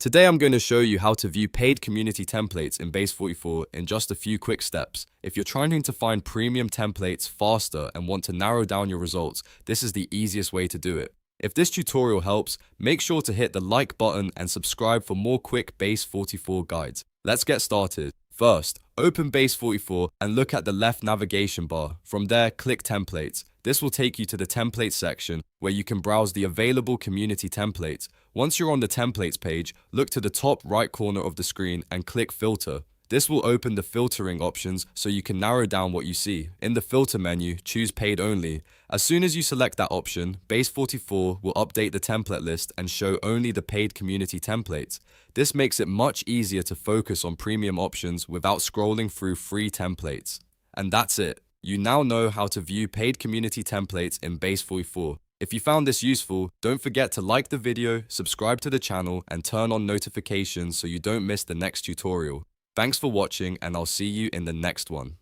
Today I'm going to show you how to view paid community templates in Base44 in just a few quick steps. If you're trying to find premium templates faster and want to narrow down your results, this is the easiest way to do it. If this tutorial helps, make sure to hit the like button and subscribe for more quick Base44 guides. Let's get started. First, open Base44 and look at the left navigation bar. From there, click Templates. This will take you to the Templates section where you can browse the available community templates. Once you're on the Templates page, look to the top right corner of the screen and click Filter. This will open the filtering options so you can narrow down what you see. In the filter menu, choose Paid Only. As soon as you select that option, Base44 will update the template list and show only the paid community templates. This makes it much easier to focus on premium options without scrolling through free templates. And that's it. You now know how to view paid community templates in Base44. If you found this useful, don't forget to like the video, subscribe to the channel, and turn on notifications so you don't miss the next tutorial. Thanks for watching, and I'll see you in the next one.